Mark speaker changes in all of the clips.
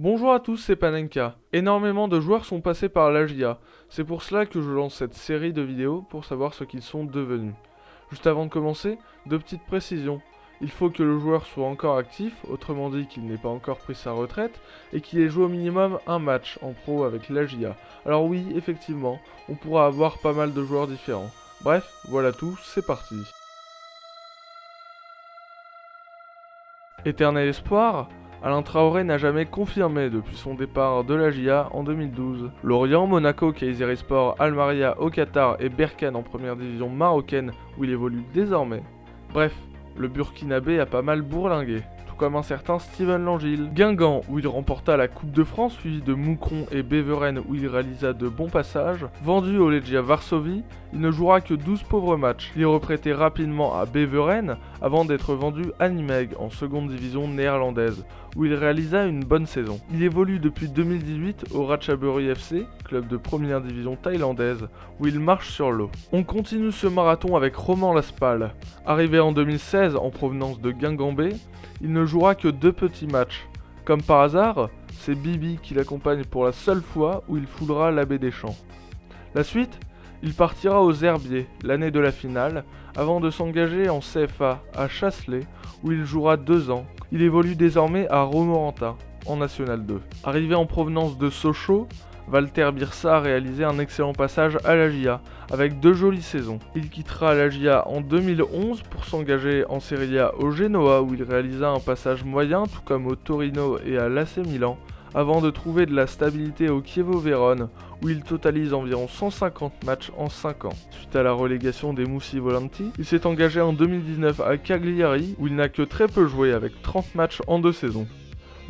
Speaker 1: Bonjour à tous, c'est Panenka. Énormément de joueurs sont passés par l'AGIA. C'est pour cela que je lance cette série de vidéos pour savoir ce qu'ils sont devenus. Juste avant de commencer, deux petites précisions. Il faut que le joueur soit encore actif, autrement dit qu'il n'ait pas encore pris sa retraite, et qu'il ait joué au minimum un match en pro avec l'AGIA. Alors oui, effectivement, on pourra avoir pas mal de joueurs différents. Bref, voilà tout, c'est parti. Éternel espoir, Alain Traoré n'a jamais confirmé depuis son départ de la GIA en 2012. Lorient, Monaco, Kayserispor, Almeria au Qatar et Berkane en première division marocaine où il évolue désormais. Bref, le Burkinabé a pas mal bourlingué, tout comme un certain Steven Langille. Guingamp où il remporta la Coupe de France suivi de Moucron et Beveren où il réalisa de bons passages. Vendu au Legia Varsovie, il ne jouera que 12 pauvres matchs. Il est reprêté rapidement à Beveren avant d'être vendu à Nimeg en seconde division néerlandaise, où il réalisa une bonne saison. Il évolue depuis 2018 au Ratchaburi FC, club de première division thaïlandaise, où il marche sur l'eau. On continue ce marathon avec Roman Laspal. Arrivé en 2016 en provenance de Guingamp, il ne jouera que 2 petits matchs. Comme par hasard, c'est Bibi qui l'accompagne pour la seule fois où il foulera la baie des Champs. La suite, il partira aux Herbiers l'année de la finale, avant de s'engager en CFA à Chasselet, où il jouera 2 ans. Il évolue désormais à Romorantin, en National 2. Arrivé en provenance de Sochaux, Walter Birsa a réalisé un excellent passage à la GIA, avec 2 jolies saisons. Il quittera la GIA en 2011 pour s'engager en Serie A au Genoa, où il réalisa un passage moyen, tout comme au Torino et à l'AC Milan, avant de trouver de la stabilité au Chievo Vérone, où il totalise environ 150 matchs en 5 ans. Suite à la relégation des Moussi Volanti, il s'est engagé en 2019 à Cagliari, où il n'a que très peu joué avec 30 matchs en 2 saisons.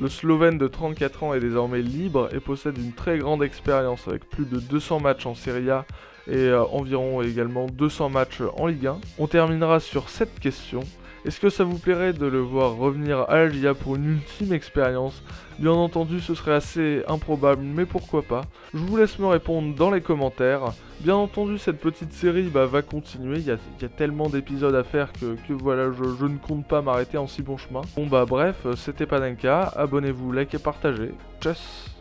Speaker 1: Le Slovène de 34 ans est désormais libre et possède une très grande expérience avec plus de 200 matchs en Serie A et environ également 200 matchs en Ligue 1. On terminera sur cette question. Est-ce que ça vous plairait de le voir revenir à la GIA pour une ultime expérience? Bien entendu, ce serait assez improbable, mais pourquoi pas. Je vous laisse me répondre dans les commentaires. Bien entendu, cette petite série va continuer. Il y a tellement d'épisodes à faire que voilà, je ne compte pas m'arrêter en si bon chemin. Bon bref, c'était Panenka. Abonnez-vous, likez, partagez. Tchuss.